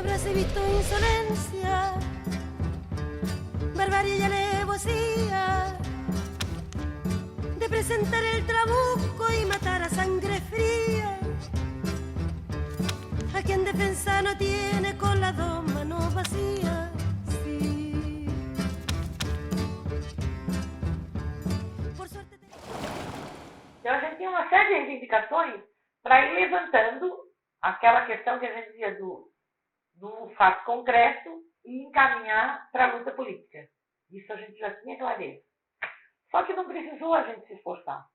Habráse visto insolencia, barbarie y alevosía de presentar el trabuco y matar a sangre fría a quien defensa no tiene con las dos manos vacías. Sí. Por suerte Então a gente tinha uma série de reivindicações para ir levantando aquela questão que a gente dizia do fato concreto e encaminhar para a luta política. Isso a gente já tinha clareza. Só que não precisou a gente se esforçar,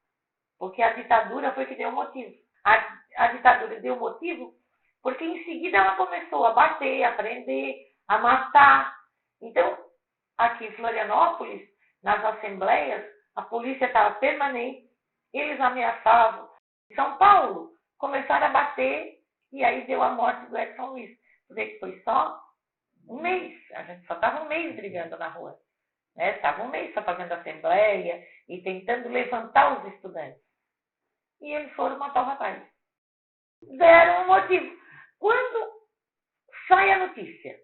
porque a ditadura foi que deu o motivo. A ditadura deu o motivo porque em seguida ela começou a bater, a prender, a matar. Então, aqui em Florianópolis, nas assembleias, a polícia estava permanente, eles ameaçavam. Em São Paulo, começaram a bater e aí deu a morte do Edson Luiz. Vê que foi só um mês, a gente só estava um mês brigando na rua. Estava um mês só fazendo assembleia e tentando levantar os estudantes. E eles foram matar o rapaz. Deram um motivo. Quando sai a notícia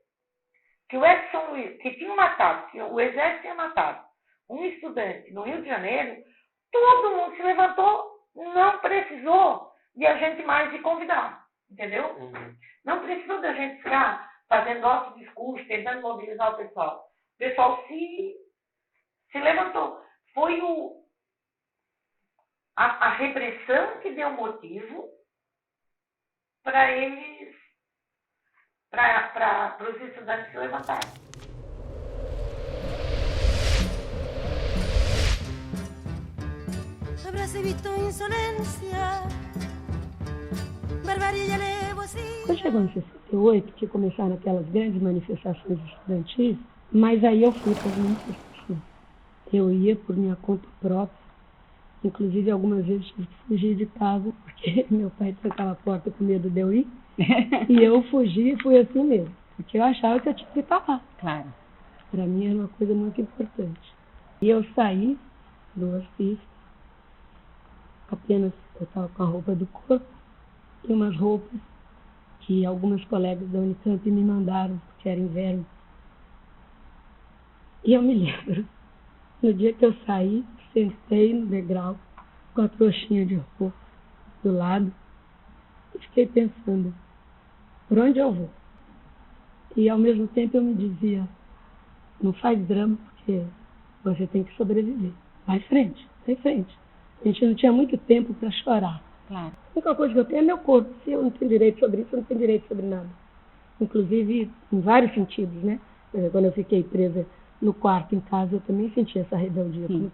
que o Edson Luiz, que tinha matado, que o exército tinha matado um estudante no Rio de Janeiro, todo mundo se levantou, não precisou de a gente mais de convidar, entendeu? Não precisou da gente ficar fazendo nosso discurso, tentando mobilizar o pessoal. O pessoal se levantou. Foi a repressão que deu motivo para eles, para os estudantes se levantarem. habráse visto insolencia, barbarie y alevosía. Quando chegou em 68, que começaram aquelas grandes manifestações estudantis, mas aí eu fui para as manifestações. Eu ia por minha conta própria, inclusive algumas vezes tive que fugir de casa, porque meu pai trancava a porta com medo de eu ir, e eu fugi e fui assim mesmo, porque eu achava que eu tinha que estar lá. Claro. Para mim era uma coisa muito importante. E eu saí do hospício, apenas eu estava com a roupa do corpo e umas roupas que algumas colegas da Unicamp me mandaram, porque era inverno. E eu me lembro, no dia que eu saí, sentei no degrau, com a trouxinha de roupa do lado, e fiquei pensando, por onde eu vou? E ao mesmo tempo eu me dizia, não faz drama, porque você tem que sobreviver. Vai em frente, vai em frente. A gente não tinha muito tempo para chorar. Claro. A única coisa que eu tenho é meu corpo. Se eu não tenho direito sobre isso, eu não tenho direito sobre nada. Inclusive, em vários sentidos, né? Quando eu fiquei presa no quarto em casa, eu também senti essa rebeldia.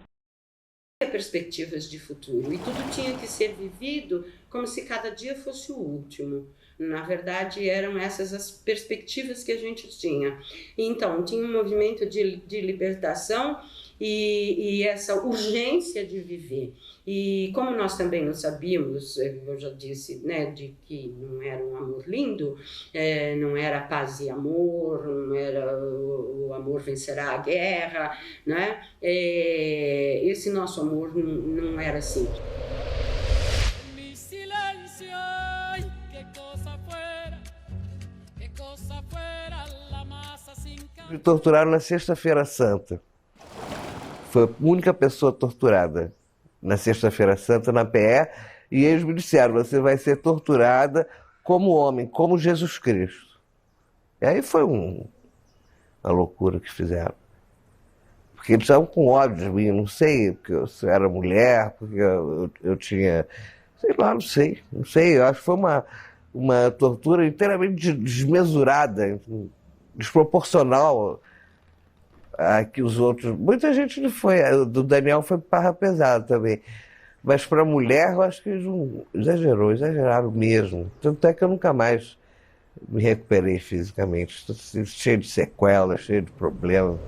Perspectivas de futuro e tudo tinha que ser vivido como se cada dia fosse o último. Na verdade, eram essas as perspectivas que a gente tinha. Então, tinha um movimento de libertação e essa urgência de viver. E como nós também não sabíamos, eu já disse, né, de que não era um amor lindo, não era paz e amor, não era o amor vencerá a guerra, né? Esse nosso amor não era assim. Me torturaram na Sexta-feira Santa. Foi a única pessoa torturada na Sexta-feira Santa, na PE, e eles me disseram, você vai ser torturada como homem, como Jesus Cristo. E aí foi uma loucura que fizeram. Porque eles estavam com ódio de mim, não sei, porque eu era mulher, porque eu tinha, sei lá, não sei, eu acho que foi uma tortura inteiramente desmesurada, desproporcional a que os outros... Muita gente não foi, do Daniel foi barra pesada também, mas para a mulher eu acho que eles exageraram mesmo. Tanto é que eu nunca mais me recuperei fisicamente, estou cheio de sequelas, cheio de problemas.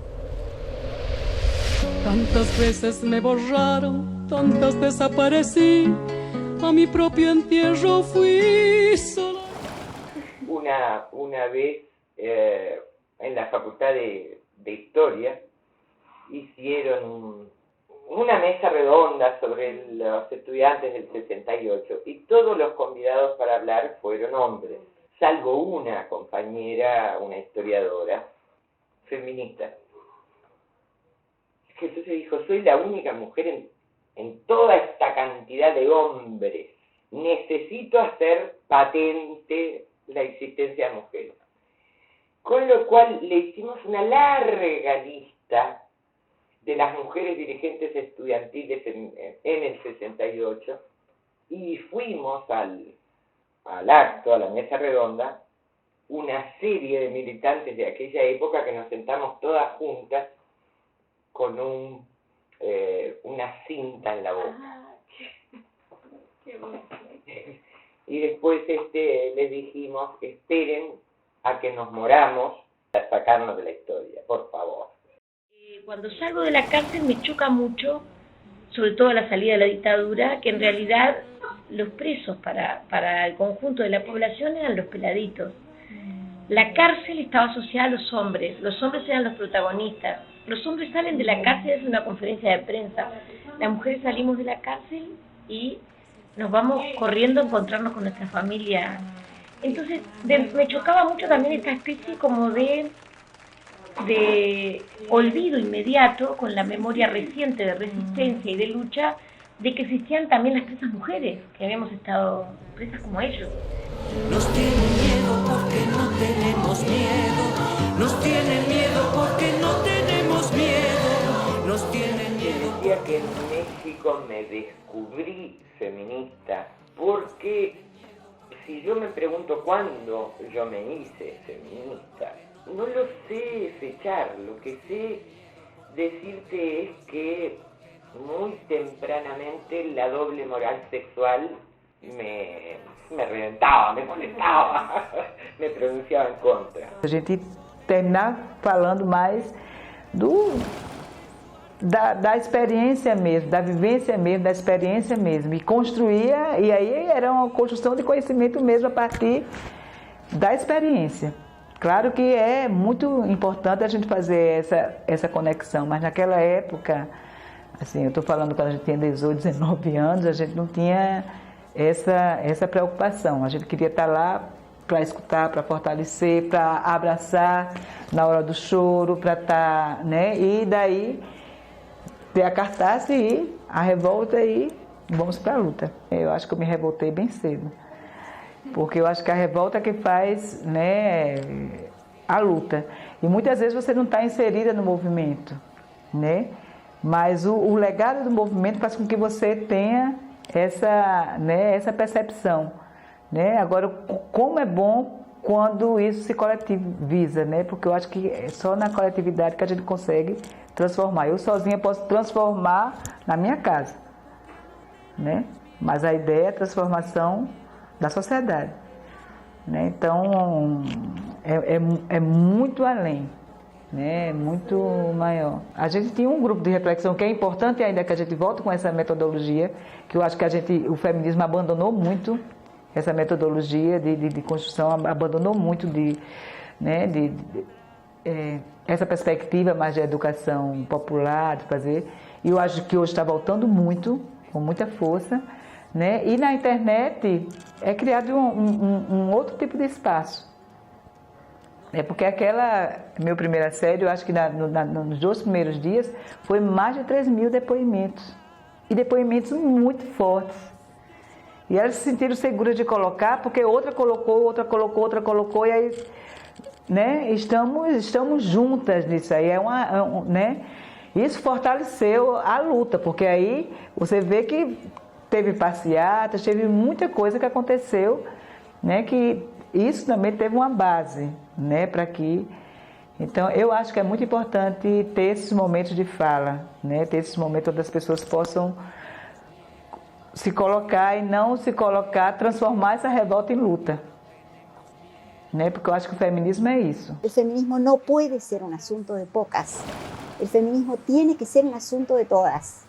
Tantas veces me borraron, tantas desaparecí, a mi propio entierro fui sola. Una vez en la Facultad de Historia hicieron una mesa redonda sobre los estudiantes del 68 y todos los convidados para hablar fueron hombres. salvo una compañera, una historiadora, feminista, que entonces dijo, soy la única mujer en toda esta cantidad de hombres, necesito hacer patente la existencia de mujeres. Con lo cual le hicimos una larga lista de las mujeres dirigentes estudiantiles en el 68 y fuimos al acto, a la mesa redonda, una serie de militantes de aquella época que nos sentamos todas juntas con una cinta en la boca. Y después les dijimos, esperen a que nos moramos a sacarnos de la historia, por favor. Cuando salgo de la cárcel me choca mucho, sobre todo a la salida de la dictadura, que en realidad los presos para el conjunto de la población eran los peladitos. La cárcel estaba asociada a los hombres eran los protagonistas. Los hombres salen de la cárcel, es una conferencia de prensa. Las mujeres salimos de la cárcel y nos vamos corriendo a encontrarnos con nuestra familia. Entonces me chocaba mucho también esta especie como de olvido inmediato con la memoria reciente de resistencia y de lucha de que existían también las presas mujeres, que habíamos estado presas como ellos. Nos tienen miedo porque no tenemos miedo, nos tienen miedo porque no tenemos miedo, nos tienen miedo. Decía que en México me descubrí feminista porque si yo me pregunto cuándo yo me hice feminista, no lo sé fechar, lo que sé decirte es que muy tempranamente la doble moral sexual me reventava, me molestava, me pronunciava em contra. A gente terminar falando mais da experiência mesmo, da vivência mesmo, da experiência mesmo. E construía, e aí era uma construção de conhecimento mesmo a partir da experiência. Claro que é muito importante a gente fazer essa conexão, mas naquela época, assim, eu estou falando quando a gente tinha 18, 19 anos, a gente não tinha essa preocupação. A gente queria estar lá para escutar, para fortalecer, para abraçar na hora do choro, para estar, né? E daí ter a cartaz e a revolta e vamos para a luta. Eu acho que eu me revoltei bem cedo. Porque eu acho que a revolta é que faz, né, a luta. E muitas vezes você não está inserida no movimento, né? Mas o legado do movimento faz com que você tenha essa percepção, né? Agora, como é bom quando isso se coletiviza, né? Porque eu acho que é só na coletividade que a gente consegue transformar. Eu sozinha posso transformar na minha casa, né? Mas a ideia é a transformação da sociedade, né? Então é muito além, né? Muito maior. A gente tinha um grupo de reflexão que é importante ainda que a gente volte com essa metodologia, que eu acho que o feminismo abandonou muito essa metodologia de construção, abandonou muito essa perspectiva mais de educação popular, de fazer, e eu acho que hoje está voltando muito, com muita força, né? E na internet é criado um outro tipo de espaço. É porque meu primeira série, eu acho que nos 2 primeiros dias, foi mais de 3.000 depoimentos. E depoimentos muito fortes. E elas se sentiram seguras de colocar, porque outra colocou, e aí, né, estamos juntas nisso aí. Né? Isso fortaleceu a luta, porque aí você vê que teve passeatas, teve muita coisa que aconteceu, né, que isso também teve uma base, né, para que... Então, eu acho que é muito importante ter esses momentos de fala, né, ter esses momentos onde as pessoas possam se colocar e não se colocar, transformar essa revolta em luta, né, porque eu acho que o feminismo é isso. O feminismo não pode ser um assunto de poucas. O feminismo tiene que ser um assunto de todas.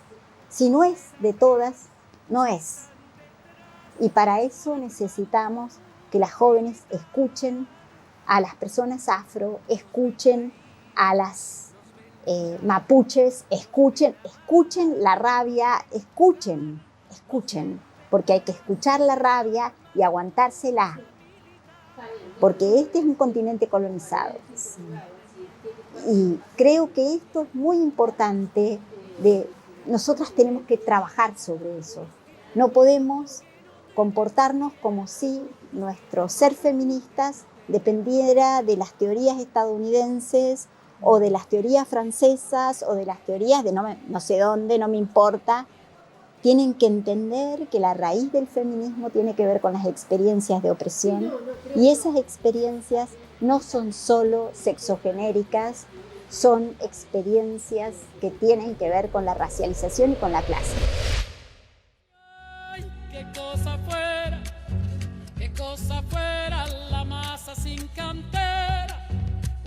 Si no es de todas, no es. Y para eso necesitamos que las jóvenes escuchen a las personas afro, escuchen a las mapuches, escuchen la rabia, escuchen, porque hay que escuchar la rabia y aguantársela. porque este es un continente colonizado. Y creo que esto es muy importante, nosotras tenemos que trabajar sobre eso. No podemos comportarnos como si nuestro ser feministas dependiera de las teorías estadounidenses o de las teorías francesas o de las teorías de no sé dónde, no me importa. Tienen que entender que la raíz del feminismo tiene que ver con las experiencias de opresión, y esas experiencias no son solo sexogenéricas, son experiencias que tienen que ver con la racialización y con la clase. Ay, qué cosa fuera la masa sin cantera,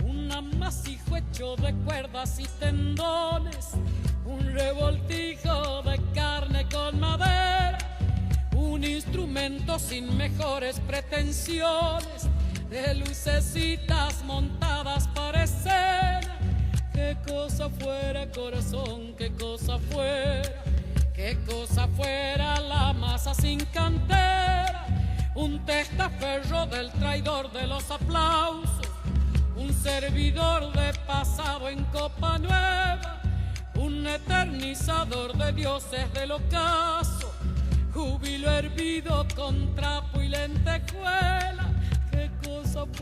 un amasijo hecho de cuerdas y tendones, un revoltijo de carne con madera, un instrumento sin mejores pretensiones, de lucecitas montadas para escena. Qué cosa fuera, corazón, qué cosa fuera la masa sin cantera, un testaferro del traidor de los aplausos, un servidor de pasado en copa nueva, un eternizador de dioses del ocaso, júbilo hervido con trapo y lentejuela. Qué cosa fuera.